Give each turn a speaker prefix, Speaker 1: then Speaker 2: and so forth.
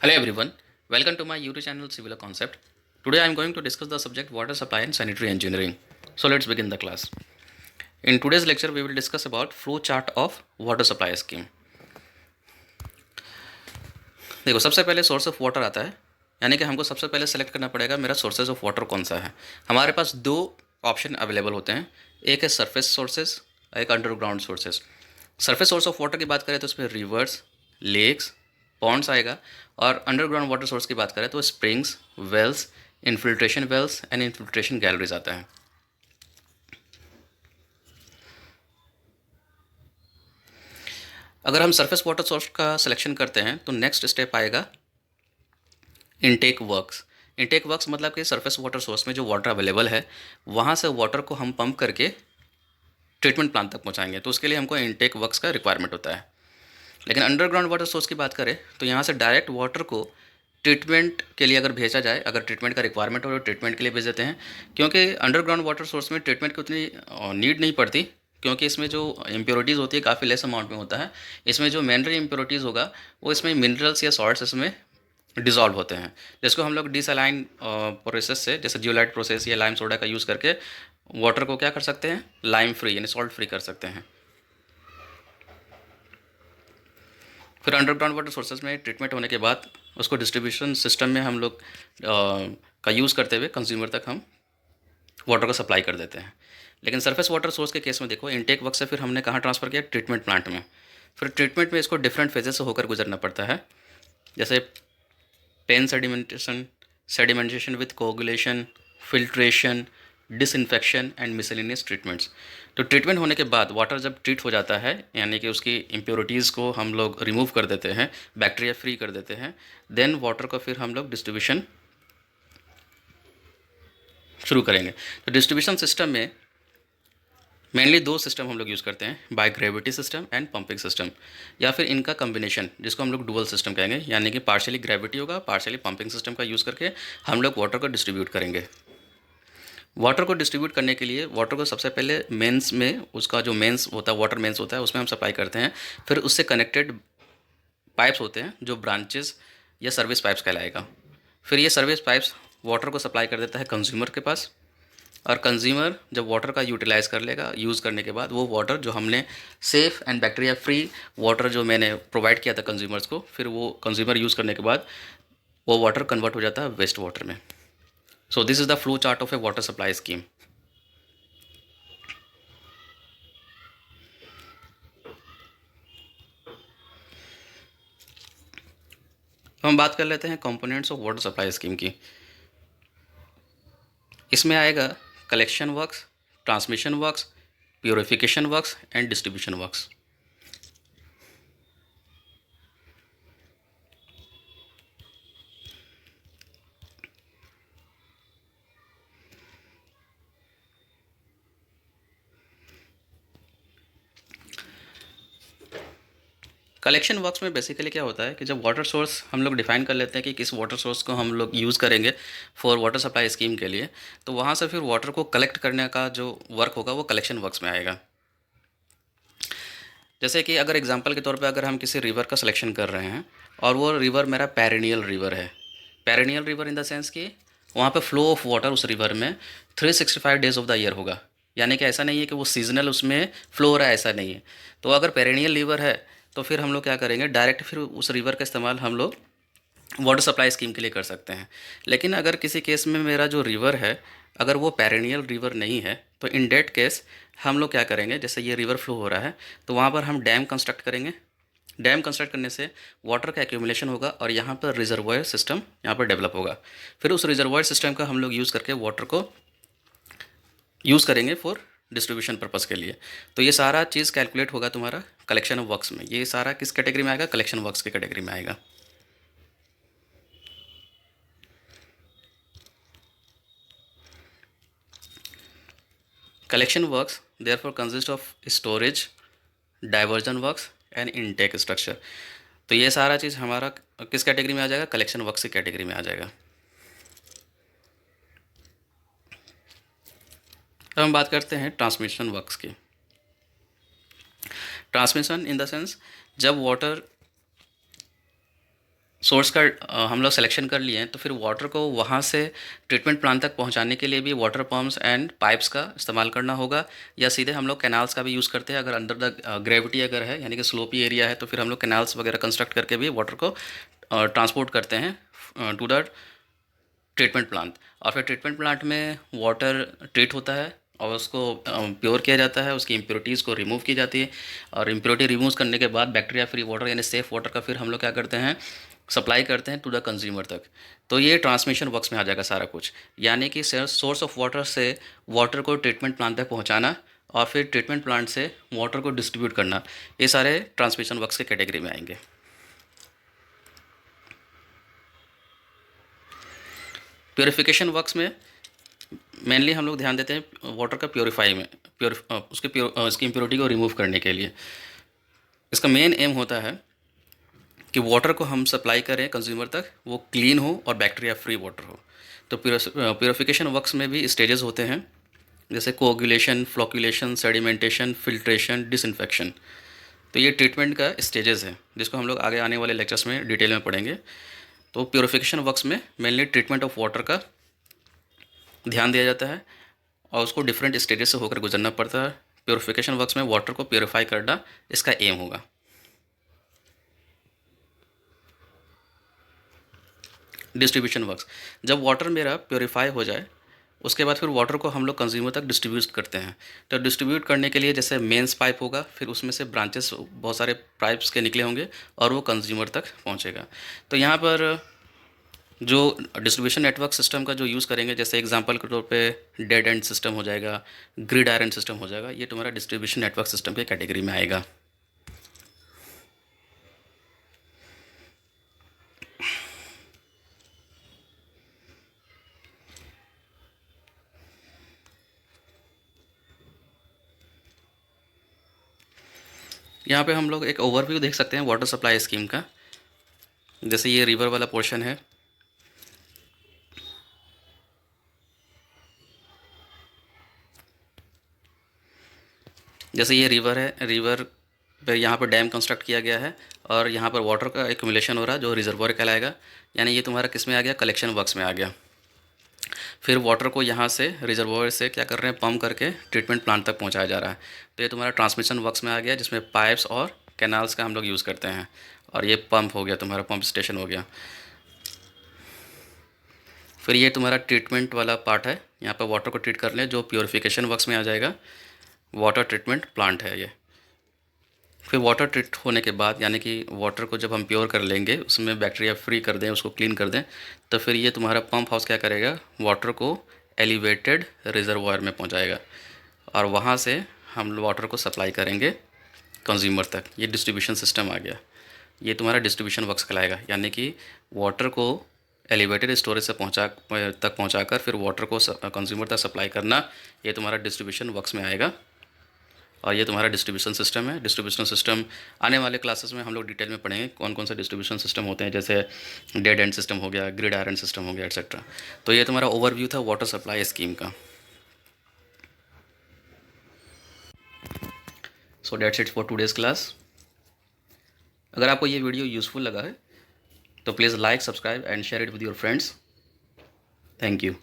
Speaker 1: Hello everyone, welcome to my YouTube channel Civil Concept. Today I am going to discuss the subject water supply and sanitary engineering. So let's begin the class. In today's lecture we will discuss about flow chart of water supply scheme. देखो सबसे पहले source of water आता है, यानी कि हमको सबसे पहले सेलेक्ट करना पड़ेगा मेरा सोर्सेज ऑफ वाटर कौन सा है। हमारे पास दो ऑप्शन अवेलेबल होते हैं, एक है सरफेस सोर्सेज, एक underground sources. Surface source of water की बात करें तो उसमें रिवर्स, लेक्स, पॉन्ड्स आएगा, और अंडरग्राउंड वाटर सोर्स की बात करें तो springs, wells, infiltration wells and infiltration galleries आता है। अगर हम सरफेस वाटर सोर्स का सिलेक्शन करते हैं तो नेक्स्ट स्टेप आएगा इनटेक वर्क्स। इनटेक वर्क्स मतलब कि सरफेस वाटर सोर्स में जो वाटर अवेलेबल है वहाँ से वाटर को हम पंप करके ट्रीटमेंट प्लांट तक पहुँचाएंगे, तो उसके लिए हमको इनटेक वर्क्स का रिक्वायरमेंट होता है। लेकिन अंडरग्राउंड वाटर सोर्स की बात करें तो यहाँ से डायरेक्ट वाटर को ट्रीटमेंट के लिए अगर भेजा जाए, अगर ट्रीटमेंट का रिक्वायरमेंट हो तो ट्रीटमेंट के लिए भेज देते हैं, क्योंकि अंडरग्राउंड वाटर सोर्स में ट्रीटमेंट की उतनी नीड नहीं पड़ती, क्योंकि इसमें जो इम्प्योरिटीज़ होती है काफ़ी लेस अमाउंट में होता है। इसमें जो मिनरल इम्प्योरिटीज़ होगा वो इसमें मिनरल्स या सॉल्ट्स इसमें डिज़ोल्व होते हैं, जिसको हम लोग डिसलाइन प्रोसेस से, जैसे जियोलाइट प्रोसेस या लाइम सोडा का यूज़ करके वाटर को क्या कर सकते हैं, लाइम फ्री यानी सॉल्ट फ्री कर सकते हैं। फिर अंडरग्राउंड वाटर सोर्सेज में ट्रीटमेंट होने के बाद उसको डिस्ट्रीब्यूशन सिस्टम में हम लोग का यूज़ करते हुए कंज्यूमर तक हम वाटर को सप्लाई कर देते हैं। लेकिन सरफेस वाटर सोर्स के केस में देखो, इनटेक वर्क से फिर हमने कहाँ ट्रांसफ़र किया, ट्रीटमेंट प्लांट में। फिर ट्रीटमेंट में इसको डिफरेंट फेजेस से होकर गुजरना पड़ता है, जैसे plain sedimentation with coagulation, filtration, disinfection and miscellaneous treatments. तो ट्रीटमेंट होने के बाद वाटर जब ट्रीट हो जाता है, यानी कि उसकी इम्प्योरिटीज़ को हम लोग रिमूव कर देते हैं, बैक्टीरिया फ्री कर देते हैं, देन वाटर को फिर हम लोग डिस्ट्रीब्यूशन शुरू करेंगे। तो डिस्ट्रीब्यूशन सिस्टम में मेनली दो सिस्टम हम लोग यूज़ करते हैं, by gravity system and pumping system, या फिर इनका कम्बिनेशन जिसको हम लोग डुअल सिस्टम कहेंगे, यानी कि पार्शियली ग्रेविटी होगा, पार्शियली पंपिंग सिस्टम का यूज़ करके हम लोग वाटर को डिस्ट्रीब्यूट करेंगे। वाटर को डिस्ट्रीब्यूट करने के लिए वाटर को सबसे पहले मेंस में, उसका जो मेंस होता है, वाटर मेंस होता है, उसमें हम सप्लाई करते हैं। फिर उससे कनेक्टेड पाइप्स होते हैं जो ब्रांचेस या सर्विस पाइप्स कहलाएगा। फिर ये सर्विस पाइप्स वाटर को सप्लाई कर देता है कंज्यूमर के पास, और कंज्यूमर जब वाटर का यूटिलाइज़ कर लेगा, यूज़ करने के बाद वो वाटर जो हमने safe and bacteria free water जो मैंने प्रोवाइड किया था कंज्यूमर्स को, फिर वो कंज्यूमर यूज़ करने के बाद वो वाटर कन्वर्ट हो जाता है वेस्ट वाटर में। So this is the flow chart of A water supply scheme. हम बात कर लेते हैं components of water supply scheme की। इसमें आएगा collection works, transmission works, purification works and distribution works. Collection works में बेसिकली क्या होता है कि जब वाटर सोर्स हम लोग डिफाइन कर लेते हैं कि किस वाटर सोर्स को हम लोग यूज़ करेंगे फॉर वाटर सप्लाई स्कीम के लिए, तो वहाँ से फिर वाटर को कलेक्ट करने का जो वर्क होगा वो कलेक्शन वर्क्स में आएगा। जैसे कि अगर एग्जांपल के तौर पे अगर हम किसी रिवर का सिलेक्शन कर रहे हैं और वो रिवर मेरा पेरिनियल रिवर है, perennial river in the sense कि वहाँ पे फ्लो ऑफ वाटर उस रिवर में 365 डेज ऑफ द ईयर होगा, यानी कि ऐसा नहीं है कि वो सीजनल उसमें फ्लो हो रहा है, ऐसा नहीं है। तो अगर पेरिनियल रिवर है तो फिर हम लोग क्या करेंगे, डायरेक्ट फिर उस रिवर का इस्तेमाल हम लोग वाटर सप्लाई स्कीम के लिए कर सकते हैं। लेकिन अगर किसी केस में मेरा जो रिवर है अगर वो पेरिनियल रिवर नहीं है, तो इन डेट केस हम लोग क्या करेंगे, जैसे ये रिवर फ्लो हो रहा है तो वहाँ पर हम डैम कंस्ट्रक्ट करेंगे। डैम कंस्ट्रक्ट करने से वाटर का एक्यूमुलेशन होगा और यहाँ पर रिजर्वायर सिस्टम यहाँ पर डेवलप होगा। फिर उस रिजर्वायर सिस्टम का हम लोग यूज़ करके वाटर को यूज़ करेंगे फॉर डिस्ट्रीब्यूशन पर्पज़ के लिए। तो ये सारा चीज़ कैलकुलेट होगा तुम्हारा कलेक्शन ऑफ वर्क्स में। ये सारा किस कैटेगरी में आएगा, कलेक्शन वर्क्स की कैटेगरी में आएगा। Collection works therefore consist of storage, diversion works and intake structure. तो ये सारा चीज़ हमारा किस कैटेगरी में आ जाएगा, कलेक्शन वर्क्स की कैटेगरी में आ जाएगा। अब हम बात करते हैं ट्रांसमिशन वर्क्स की। ट्रांसमिशन इन द सेंस जब वाटर सोर्स का हम लोग सिलेक्शन कर लिए हैं, तो फिर वाटर को वहाँ से ट्रीटमेंट प्लांट तक पहुँचाने के लिए भी वाटर पम्प्स एंड पाइप्स का इस्तेमाल करना होगा, या सीधे हम लोग कैनाल्स का भी यूज़ करते हैं। अगर अंडर द ग्रेविटी अगर है, यानी कि स्लोपी एरिया है, तो फिर हम लोग कैनाल्स वगैरह कंस्ट्रक्ट करके भी वाटर को ट्रांसपोर्ट करते हैं टू द ट्रीटमेंट प्लांट। और फिर ट्रीटमेंट प्लांट में वाटर ट्रीट होता है और उसको प्योर किया जाता है, उसकी इम्प्योरिटीज़ को रिमूव की जाती है, और इम्प्योरिटी रिमूव करने के बाद बैक्टीरिया फ्री वाटर यानी सेफ़ वाटर का फिर हम लोग क्या करते हैं, सप्लाई करते हैं टू द कंज्यूमर तक। तो ये ट्रांसमिशन वर्क्स में आ जाएगा सारा कुछ, यानी कि सोर्स ऑफ वाटर से वाटर को ट्रीटमेंट प्लांट तक पहुँचाना और फिर ट्रीटमेंट प्लांट से वाटर को डिस्ट्रीब्यूट करना, ये सारे ट्रांसमिशन वर्क्स के कैटेगरी में आएंगे। प्योरीफिकेशन वर्क्स में मेनली हम लोग ध्यान देते हैं वाटर का प्योरीफाई में, उसकी इम्प्योरिटी को रिमूव करने के लिए। इसका मेन एम होता है कि वाटर को हम सप्लाई करें कंज्यूमर तक, वो क्लीन हो और बैक्टीरिया फ्री वाटर हो। तो प्योरीफिकेशन वर्क्स में भी स्टेजेस होते हैं, जैसे coagulation, flocculation, sedimentation, filtration, disinfection. तो ये ट्रीटमेंट का स्टेजेस है, जिसको हम लोग आगे आने वाले लेक्चर्स में डिटेल में पढ़ेंगे। तो प्योरीफिकेशन वर्क्स में मेनली ट्रीटमेंट ऑफ वाटर का ध्यान दिया जाता है और उसको डिफरेंट स्टेजेस से होकर गुजरना पड़ता है। प्योरीफिकेशन वर्क्स में वाटर को प्योरीफाई करना इसका एम होगा। डिस्ट्रीब्यूशन वर्क्स, जब वाटर मेरा प्योरीफाई हो जाए उसके बाद फिर वाटर को हम लोग कंज्यूमर तक डिस्ट्रीब्यूट करते हैं। तो डिस्ट्रीब्यूट करने के लिए जैसे मेंस पाइप होगा, फिर उसमें से ब्रांचेस बहुत सारे पाइप्स के निकले होंगे और वो कंज्यूमर तक पहुंचेगा। तो यहाँ पर जो डिस्ट्रीब्यूशन नेटवर्क सिस्टम का जो यूज़ करेंगे, जैसे एग्जांपल के तौर पे डेड एंड सिस्टम हो जाएगा, ग्रिड आयरन सिस्टम हो जाएगा, ये तुम्हारा डिस्ट्रीब्यूशन नेटवर्क सिस्टम के कैटेगरी में आएगा। यहाँ पे हम लोग एक ओवरव्यू देख सकते हैं वाटर सप्लाई स्कीम का। जैसे ये रिवर वाला पोर्शन है, जैसे ये रिवर है, रिवर पे यहाँ पर डैम कंस्ट्रक्ट किया गया है और यहाँ पर वाटर का एक्यूमुलेशन हो रहा है जो रिजर्वॉयर कहलाएगा, यानी ये तुम्हारा किस में आ गया, कलेक्शन वर्क्स में आ गया। फिर वाटर को यहाँ से रिजर्वॉयर से क्या कर रहे हैं, पम्प करके ट्रीटमेंट प्लांट तक पहुँचाया जा रहा है। तो ये तुम्हारा ट्रांसमिशन वर्क्स में आ गया, जिसमें पाइप्स और कैनाल्स का हम लोग यूज़ करते हैं। और ये पंप हो गया, तुम्हारा पंप स्टेशन हो गया। फिर ये तुम्हारा ट्रीटमेंट वाला पार्ट है, यहाँ पर वाटर को ट्रीट कर लें, जो प्योरीफिकेशन वर्क्स में आ जाएगा। वाटर ट्रीटमेंट प्लांट है ये। फिर वाटर ट्रीट होने के बाद, यानी कि वाटर को जब हम प्योर कर लेंगे, उसमें बैक्टीरिया फ्री कर दें, उसको क्लीन कर दें, तो फिर ये तुम्हारा पंप हाउस क्या करेगा, वाटर को एलिवेटेड रिजर्वॉयर में पहुंचाएगा और वहाँ से हम वाटर को सप्लाई करेंगे कंज्यूमर तक। ये डिस्ट्रीब्यूशन सिस्टम आ गया। ये तुम्हारा डिस्ट्रीब्यूशन वर्क्स कहलाएगा, यानी कि वाटर को एलिवेटेड स्टोरेज से पहुँचाकर फिर वाटर को कंज्यूमर तक सप्लाई करना, ये तुम्हारा डिस्ट्रीब्यूशन वर्क्स में आएगा। और ये तुम्हारा डिस्ट्रीब्यूशन सिस्टम है। डिस्ट्रीब्यूशन सिस्टम आने वाले क्लासेस में हम लोग डिटेल में पढ़ेंगे कौन कौन से डिस्ट्रीब्यूशन सिस्टम होते हैं, जैसे डेड एंड सिस्टम हो गया, ग्रिड आयरन सिस्टम हो गया, एट्सेट्रा। तो ये तुम्हारा ओवरव्यू था वाटर सप्लाई स्कीम का। So that's it for today's class. अगर आपको ये वीडियो यूज़फुल लगा है तो please like, subscribe and share it with your friends. Thank you.